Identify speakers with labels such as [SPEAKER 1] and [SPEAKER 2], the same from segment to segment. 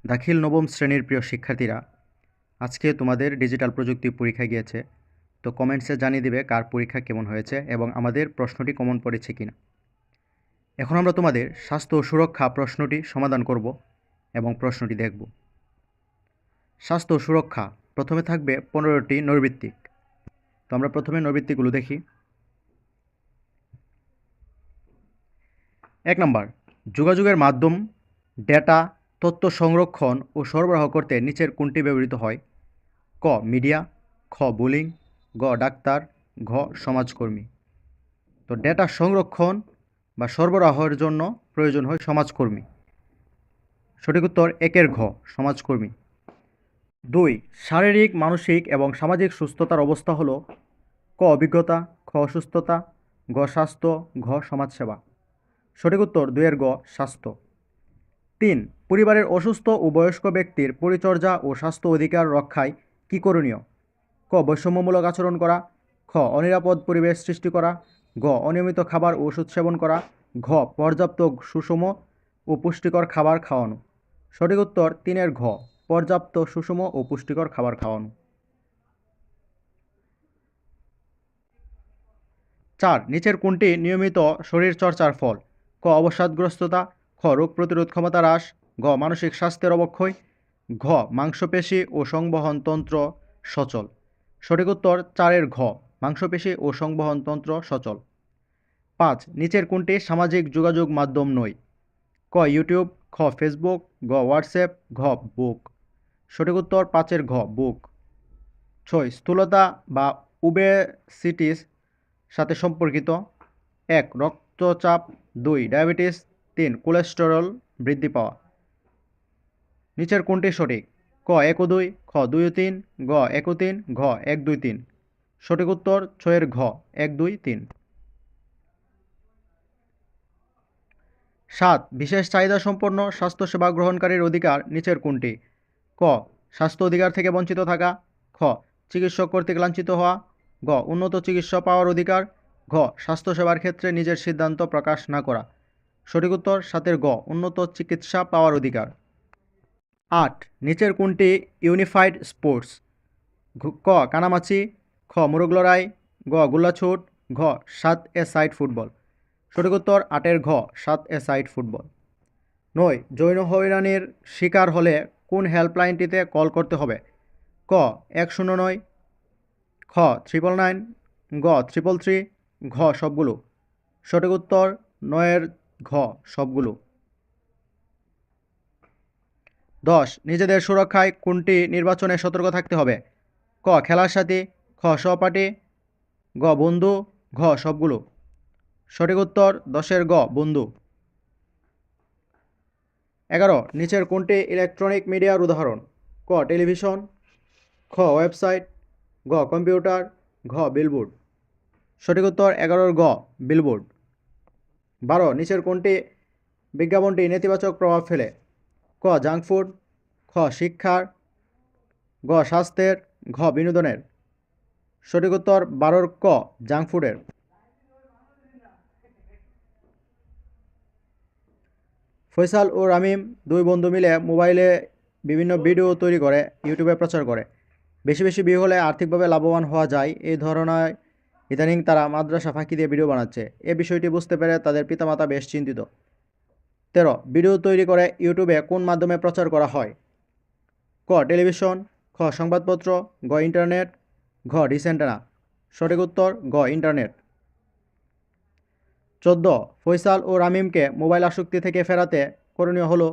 [SPEAKER 1] দাখিল নবম শ্রেণীর প্রিয় শিক্ষার্থীরা, আজকে তোমাদের ডিজিটাল প্রযুক্তি পরীক্ষা গিয়েছে। তো কমেন্টসে জানিয়ে দিবে কার পরীক্ষা কেমন হয়েছে এবং আমাদের প্রশ্নটি কমন পড়েছে কিনা। এখন আমরা তোমাদের স্বাস্থ্য ও সুরক্ষা প্রশ্নটি সমাধান করব এবং প্রশ্নটি দেখব। স্বাস্থ্য ও সুরক্ষা প্রথমে থাকবে 15টি নৈর্বৃত্তিক। তো আমরা প্রথমে নৈর্বৃত্তিকগুলো দেখি। 1 নম্বর, যোগাযোগের মাধ্যম, ডেটা, তথ্য সংরক্ষণ ও সরবরাহ করতে নিচের কোনটি ব্যবহৃত হয়? ক মিডিয়া, খ বোলিং, গ ডাক্তার, ঘ সমাজকর্মী। তো ডেটা সংরক্ষণ বা সরবরাহের জন্য প্রয়োজন হয় সমাজকর্মী। সঠিক উত্তর 1-এর ঘ সমাজকর্মী। 2, শারীরিক, মানসিক এবং সামাজিক সুস্থতার অবস্থা হলো? ক অভিজ্ঞতা, খ অসুস্থতা, গ স্বাস্থ্য, ঘ সমাজসেবা। সঠিক উত্তর 2-এর গ স্বাস্থ্য। 3, পরিবারের অসুস্থ ও বয়স্ক ব্যক্তির পরিচর্যা ও স্বাস্থ্য অধিকার রক্ষায় কী করণীয়? ক বৈষম্যমূলক আচরণ করা, খ অনিরাপদ পরিবেশ সৃষ্টি করা, গ অনিয়মিত খাবার ও ওষুধ সেবন করা, ঘ পর্যাপ্ত সুষম ও পুষ্টিকর খাবার খাওয়ানো। সঠিক উত্তর 3-এর ঘ পর্যাপ্ত সুষম ও পুষ্টিকর খাবার খাওয়ানো। 4, নিচের কোনটি নিয়মিত শরীরচর্চার ফল? ক অবসাদগ্রস্ততা, খ রোগ প্রতিরোধ ক্ষমতা হ্রাস, গ মানসিক স্বাস্থ্যের অবক্ষয়, ঘ মাংসপেশি ও সংবহন তন্ত্র সচল। সঠিক উত্তর 4-এর ঘ মাংসপেশি ও সংবহন তন্ত্র সচল। 5, নিচের কোনটি সামাজিক যোগাযোগ মাধ্যম নয়? ক ইউটিউব, খ ফেসবুক, গ হোয়াটসঅ্যাপ, ঘ বুক। সঠিক উত্তর 5-এর ঘ বুক। 6, স্থূলতা বা ওবেসিটিস সাথে সম্পর্কিত? 1 রক্তচাপ, 2 ডায়াবেটিস, 3 কোলেস্টেরল বৃদ্ধি পাওয়া। নিচের কোনটি সঠিক? ক 1 ও 2, খ 2 ও 3, গ 1 ও 3, ঘ 1, 2, 3। সঠিক উত্তর 6-এর ঘ 1, 2, 3। 7, বিশেষ চাহিদা সম্পন্ন স্বাস্থ্যসেবা গ্রহণকারীর অধিকার নিচের কোনটি? ক স্বাস্থ্য অধিকার থেকে বঞ্চিত থাকা, খ চিকিৎসক কর্তৃক লাঞ্ছিত হওয়া, গ উন্নত চিকিৎসা পাওয়ার অধিকার, ঘ স্বাস্থ্যসেবার ক্ষেত্রে নিজের সিদ্ধান্ত প্রকাশ না করা। সঠিক উত্তর 7-এর গ উন্নত চিকিৎসা পাওয়ার অধিকার। 8, নিচের কোনটি ইউনিফাইড স্পোর্টস? ক কানামাছি, খ মোরগ লড়াই, গ গোল্লাছুট, ঘ 7 এ সাইড ফুটবল। সঠিক উত্তর 8-এর ঘ 7 এ সাইড ফুটবল। 9, যৌন হয়রানির শিকার হলে কোন হেল্পলাইনটিতে কল করতে হবে? ক 109, খ 999, গ 333, ঘ সবগুলো। সঠিক উত্তর 9-এর ঘ সবগুলো। 10, নিজেদের সুরক্ষায় কোনটি নির্বাচনে সতর্ক থাকতে হবে? ক খেলার সাথী, খ সহপাঠী, গ বন্ধু, ঘ সবগুলো। সঠিক উত্তর 10-এর গ বন্ধু। 11, নিচের কোনটি ইলেকট্রনিক মিডিয়ার উদাহরণ? ক টেলিভিশন, খ ওয়েবসাইট, গ কম্পিউটার, ঘ বিলবোর্ড। সঠিক উত্তর 11-এর গ বিলবোর্ড। 12, নিচের কোনটি বিজ্ঞাপনটি নেতিবাচক প্রভাব ফেলে? ক জাঙ্ক ফুড, খ শিক্ষার, গ স্বাস্থ্যের, ঘ বিনোদনের। সঠিক উত্তর 12-এর ক জাঙ্ক ফুডের। ফয়সাল ও রামিম দুই বন্ধু মিলে মোবাইলে বিভিন্ন ভিডিও তৈরি করে ইউটিউবে প্রচার করে। বেশি বেশি ভিউ হলে আর্থিকভাবে লাভবান হওয়া যায়, এই ধরনের ইদানিং তারা মাদ্রাসা ফাঁকি দিয়ে ভিডিও বানাচ্ছে। এ বিষয়টি বুঝতে পেরে তাদের পিতামাতা বেশ চিন্তিত। 13, ভিডিও তৈরি করে ইউটিউবে কোন মাধ্যমে প্রচার করা হয়? ক টেলিভিশন, খ সংবাদপত্র, গ ইন্টারনেট, ঘ ডিশ অ্যান্টেনা। সঠিক উত্তর গ ইন্টারনেট। 14, ফয়সাল ও রামিমকে মোবাইল আসক্তি থেকে ফেরাতে করণীয় হলো?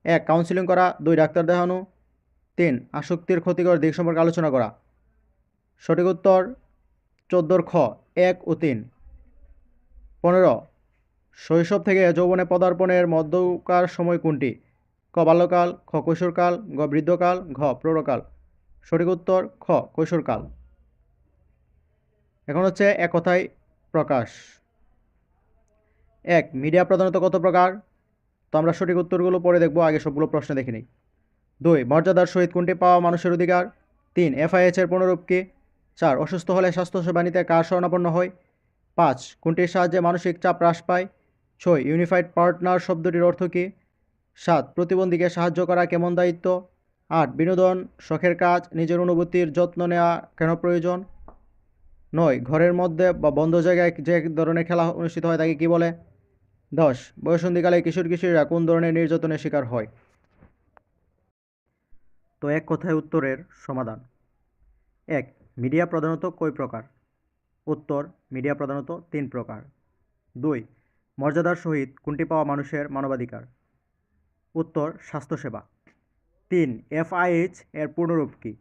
[SPEAKER 1] 1 কাউন্সিলিং করা, 2 ডাক্তার দেখানো, 3 আসক্তির ক্ষতিকর দিক সম্পর্কে আলোচনা করা। সঠিক উত্তর 14-এর খ 1 ও 3। 15, শৈশব থেকে যৌবনে পদার্পণের মধ্যকার সময় কোনটি? ক বাল্যকাল, খ কৈশোরকাল, গ বৃদ্ধকাল, ঘ প্রৌঢ়কাল। সঠিক উত্তর খ কৈশোরকাল। এখন হচ্ছে এক কথায় প্রকাশ। 1, মিডিয়া প্রধানত কত প্রকার? তো আমরা সঠিক উত্তরগুলো পরে দেখব, আগে সবগুলো প্রশ্ন দেখে নিই। 2, মর্যাদার সহিত কোনটি পাওয়া মানুষের অধিকার? 3, এফআইএইচ এর পুনরূপ কি? 4, অসুস্থ হলে স্বাস্থ্যসেবা নিতে কার শরণাপন্ন হয়? 5, কোনটির সাহায্যে মানসিক চাপ হ্রাস পায়? 6, ইউনিফাইড পার্টনার শব্দটির অর্থ কী? 7 প্রতিবন্ধীকে সাহায্য করা কেমন দায়িত্ব? 8 বিনোদন শখের কাজ, নিজের অনুভূতির যত্ন নেওয়া কেন প্রয়োজন? 9 ঘরের মধ্যে বা বন্ধ জায়গায় যে ধরনের খেলা অনুষ্ঠিত হয় তাকে কি বলে? 10 বয়ঃসন্ধিকালে কিশোর কিশোরীরা কোন ধরনের নির্যাতনের শিকার হয়? তো এক কথায় উত্তরের সমাধান। 1 মিডিয়া প্রধানত কয় প্রকার? উত্তর মিডিয়া প্রধানত 3 প্রকার। 2 মর্যাদার সহিত কোনটি পাওয়া মানুষের মানবাধিকার? উত্তর স্বাস্থ্যসেবা। 3 এফআইএইচ এর পূর্ণরূপ কি?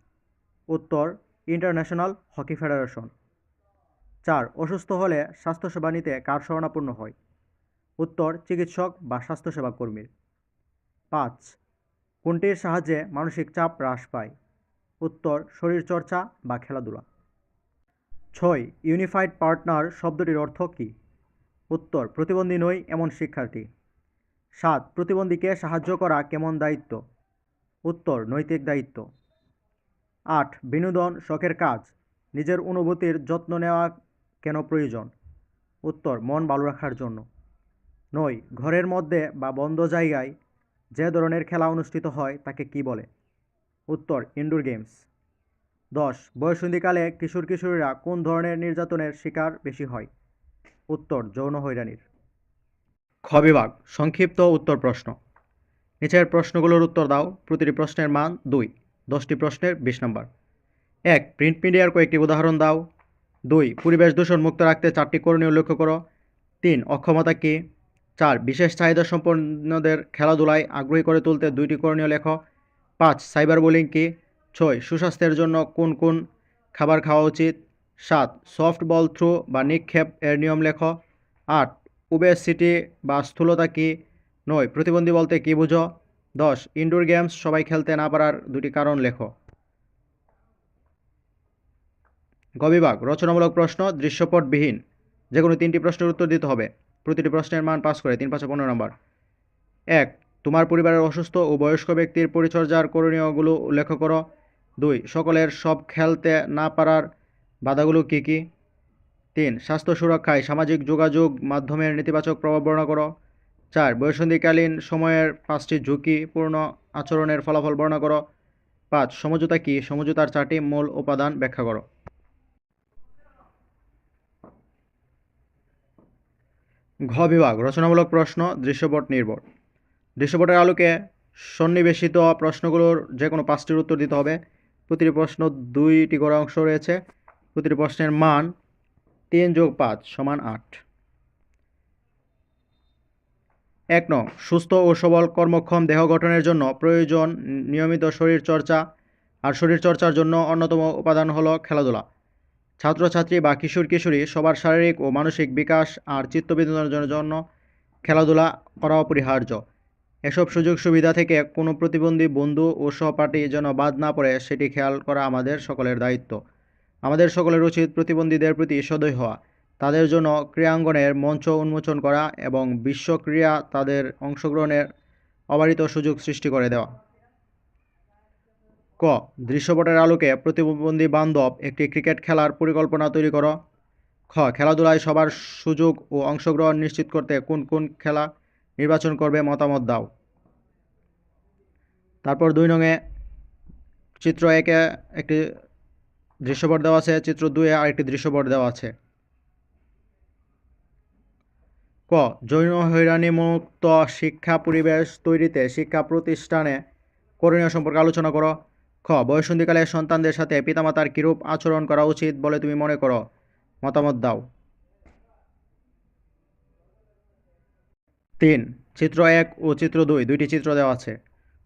[SPEAKER 1] উত্তর ইন্টারন্যাশনাল হকি ফেডারেশন। 4 অসুস্থ হলে স্বাস্থ্যসেবা নিতে কার শরণাপন্ন হয়? উত্তর চিকিৎসক বা স্বাস্থ্যসেবা কর্মীর। 5 কোনটির সাহায্যে মানসিক চাপ হ্রাস পায়? উত্তর শরীরচর্চা বা খেলাধুলা। 6 ইউনিফাইড পার্টনার শব্দটির অর্থ কী? উত্তর প্রতিবন্ধী নই এমন শিক্ষার্থী। 7 প্রতিবন্ধীকে সাহায্য করা কেমন দায়িত্ব? উত্তর নৈতিক দায়িত্ব। 8 বিনোদন শখের কাজ, নিজের অনুভূতির যত্ন নেওয়া কেন প্রয়োজন? উত্তর মন ভালো রাখার জন্য। 9 ঘরের মধ্যে বা বন্ধ জায়গায় যে ধরনের খেলা অনুষ্ঠিত হয় তাকে কি বলে? উত্তর ইনডোর গেমস। 10 বয়ঃসন্ধিকালে কিশোর কিশোরীরা কোন ধরনের নির্যাতনের শিকার বেশি হয়? উত্তর যৌন হয়রানির। খ বিভাগ সংক্ষিপ্ত উত্তর প্রশ্ন। নিচের প্রশ্নগুলোর উত্তর দাও। প্রতিটি প্রশ্নের মান 2। 10টি প্রশ্নের 20 নম্বর। 1 প্রিন্ট মিডিয়ার কয়েকটি উদাহরণ দাও। 2 পরিবেশ দূষণ মুক্ত রাখতে 4টি করণীয় উল্লেখ করো। 3 অক্ষমতা কী? 4 বিশেষ চাহিদা সম্পন্নদের খেলাধুলায় আগ্রহী করে তুলতে 2টি করণীয় লেখো। 5 সাইবার বুলিং কী? 6 সুস্বাস্থ্যের জন্য কোন কোন খাবার খাওয়া উচিত? 7 সফট বল থ্রো বা নিক্ষেপ এর নিয়ম লেখো। 8 ওবেসিটি বা স্থূলতা কী? 9 প্রতিবন্ধী বলতে কী বুঝো? 10 ইনডোর গেমস সবাই খেলতে না পারার 2টি কারণ লেখো। গ বিভাগ রচনামূলক প্রশ্ন দৃশ্যপটবিহীন। যে কোনো 3টি প্রশ্নের উত্তর দিতে হবে। প্রতিটি প্রশ্নের মান 5 করে, 3 5 15 নম্বর। 1 তোমার পরিবারের অসুস্থ ও বয়স্ক ব্যক্তির পরিচর্যার করণীয়গুলো উল্লেখ করো। 2 সকলের সব খেলতে না পারার বাধাগুলো কী কী? 3 স্বাস্থ্য সুরক্ষায় সামাজিক যোগাযোগ মাধ্যমের নেতিবাচক প্রভাব বর্ণনা করো। 4 বয়ঃসন্ধিকালীন সময়ের 5টি ঝুঁকিপূর্ণ আচরণের ফলাফল বর্ণনা করো। 5 সমঝোতা কী? সমঝোতার 4টি মূল উপাদান ব্যাখ্যা করো। ঘ বিভাগ রচনামূলক প্রশ্ন দৃশ্যপট নির্ভর। দৃশ্যপটের আলোকে সন্নিবেশিত প্রশ্নগুলোর যে কোনো 5টির উত্তর দিতে হবে। প্রতিটি প্রশ্ন 2টি করে অংশ রয়েছে। প্রতিটি প্রশ্নের মান 3 + 5 = 8। 1 নং সুস্থ ও সবল কর্মক্ষম দেহ গঠনের জন্য প্রয়োজন নিয়মিত শরীরচর্চা, আর শরীরচর্চার জন্য অন্যতম উপাদান হলো খেলাধুলা। ছাত্রছাত্রী বা কিশোর কিশোরী সবার শারীরিক ও মানসিক বিকাশ আর চিত্তবিনোদনের জন্য খেলাধুলা করা অপরিহার্য। এসব সুযোগ সুবিধা থেকে কোনো প্রতিবন্ধী বন্ধু ও সহপাঠী যেন বাদ না পড়ে সেটি খেয়াল করা আমাদের সকলের দায়িত্ব। আমাদের সকলের উচিত প্রতিবন্ধীদের প্রতি সদয় হওয়া, তাদের জন্য ক্রীড়াঙ্গনের মঞ্চ উন্মোচন করা এবং বিশ্ব ক্রীড়া তাদের অংশগ্রহণের অবারিত সুযোগ সৃষ্টি করে দেওয়া। ক দৃশ্যপটের আলোকে প্রতিবন্ধী বান্ধব একটি ক্রিকেট খেলার পরিকল্পনা তৈরি করো। খ খেলাধুলায় সবার সুযোগ ও অংশগ্রহণ নিশ্চিত করতে কোন কোন খেলা নির্বাচন করবে মতামত দাও। তারপর 2 নংয়ে চিত্র 1-এ একটি দৃশ্যপট দেওয়া আছে, চিত্র 2-এ আরেকটি দৃশ্যপট দেওয়া আছে। ক যৌন হয়রানি মুক্ত শিক্ষা পরিবেশ তৈরিতে শিক্ষা প্রতিষ্ঠানে করণীয় সম্পর্কে আলোচনা করো। খ বয়ঃসন্ধিকালে সন্তানদের সাথে পিতামাতার কিরূপ আচরণ করা উচিত বলে তুমি মনে করো, মতামত দাও। 3 চিত্র 1 ও চিত্র 2 দুইটি চিত্র দেওয়া আছে।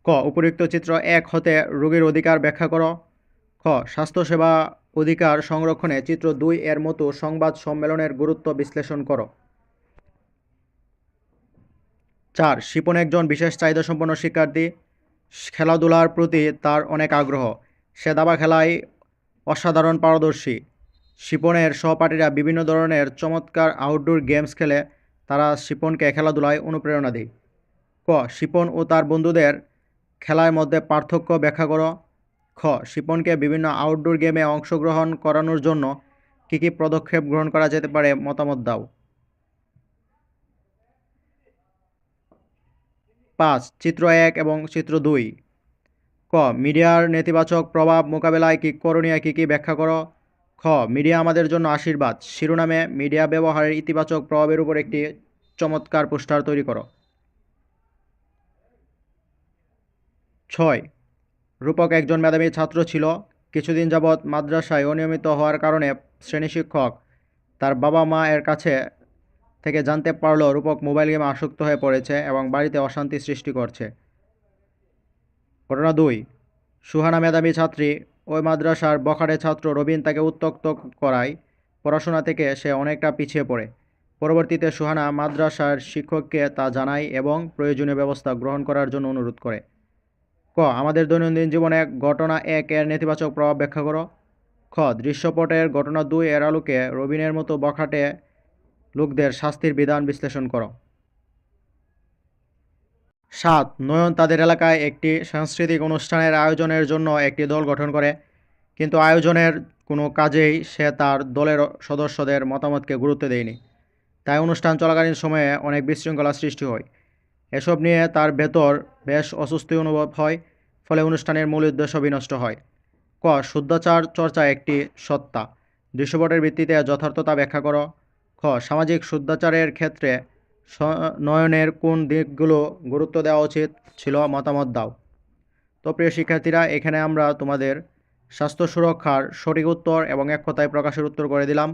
[SPEAKER 1] ক উপরিউক্ত চিত্র 1 হতে রোগীর অধিকার ব্যাখ্যা করো। খ স্বাস্থ্যসেবা অধিকার সংরক্ষণে চিত্র 2 এর মতো সংবাদ সম্মেলনের গুরুত্ব বিশ্লেষণ করো। 4 শিপন একজন বিশেষ চাহিদাসম্পন্ন শিক্ষার্থী। খেলাধুলার প্রতি তার অনেক আগ্রহ। সে দাবা খেলায় অসাধারণ পারদর্শী। শিপনের সহপাঠীরা বিভিন্ন ধরনের চমৎকার আউটডোর গেমস খেলে তারা শিপনকে খেলাধুলায় অনুপ্রেরণা দেয়। ক শিপন ও তার বন্ধুদের খেলার মধ্যে পার্থক্য ব্যাখ্যা করো। খ শিপনকে বিভিন্ন আউটডোর গেমে অংশগ্রহণ করানোর জন্য কী কী পদক্ষেপ গ্রহণ করা যেতে পারে মতামত দাও। 5 চিত্র 1 এবং চিত্র 2। ক মিডিয়ার নেতিবাচক প্রভাব মোকাবেলায় কী করণীয় কী ব্যাখ্যা করো। খ মিডিয়া আমাদের জন্য আশীর্বাদ শিরোনামে মিডিয়া ব্যবহারের ইতিবাচক প্রভাবের উপর একটি চমৎকার পোস্টার তৈরি করো। 6 রূপক একজন মেধাবী ছাত্র ছিল। কিছুদিন যাবৎ মাদ্রাসায় অনিয়মিত হওয়ার কারণে শ্রেণী শিক্ষক তার বাবা মা এর কাছে থেকে জানতে পারল রূপক মোবাইল গেমে আসক্ত হয়ে পড়েছে এবং বাড়িতে অশান্তি সৃষ্টি করছে। ঘটনা 2 সুহানা মেধাবী ছাত্রী। ওই মাদ্রাসার বখাটে ছাত্র রবিন তাকে উত্ত্যক্ত করায় পড়াশোনা থেকে সে অনেকটা পিছিয়ে পড়ে। পরবর্তীতে সুহানা মাদ্রাসার শিক্ষককে তা জানায় এবং প্রয়োজনীয় ব্যবস্থা গ্রহণ করার জন্য অনুরোধ করে। ক আমাদের দৈনন্দিন জীবনে ঘটনা 1 এর নেতিবাচক প্রভাব ব্যাখ্যা করো। খ দৃশ্যপটের ঘটনা 2 এর আলোকে রবিনের মতো বখাটে লোকদের শাস্তির বিধান বিশ্লেষণ করো। 7 নয়ন তাদের এলাকায় একটি সাংস্কৃতিক অনুষ্ঠানের আয়োজনের জন্য একটি দল গঠন করে, কিন্তু আয়োজনের কোনো কাজেই সে তার দলের সদস্যদের মতামতকে গুরুত্ব দেয়নি। তাই অনুষ্ঠান চলাকালীন সময়ে অনেক বিশৃঙ্খলা সৃষ্টি হয়। এসব নিয়ে তার ভেতর বেশ অস্বস্তি অনুভব হয়, ফলে অনুষ্ঠানের মূল উদ্দেশ্য বিনষ্ট হয়। ক শুদ্ধাচার চর্চা একটি সত্তা দৃশ্যপটের ভিত্তিতে যথার্থতা ব্যাখ্যা করো। খ সামাজিক শুদ্ধাচারের ক্ষেত্রে নয়নের কোন দিকগুলো গুরুত্ব দেওয়া উচিত ছিল মতামত দাও। তো প্রিয় শিক্ষার্থীরা, এখানে আমরা তোমাদের স্বাস্থ্য সুরক্ষার সঠিক উত্তর এবং এক কথায় প্রকাশের উত্তর করে দিলাম।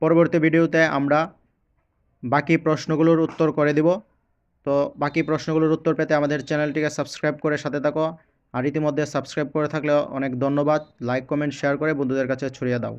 [SPEAKER 1] পরবর্তী ভিডিওতে আমরা বাকি প্রশ্নগুলোর উত্তর করে দিব। তো বাকি প্রশ্নগুলোর উত্তর পেতে আমাদের চ্যানেলটিকে সাবস্ক্রাইব করে সাথে থাকো। আর ইতিমধ্যে সাবস্ক্রাইব করে থাকলে অনেক ধন্যবাদ। লাইক কমেন্ট শেয়ার করে বন্ধুদের কাছে ছড়িয়ে দাও।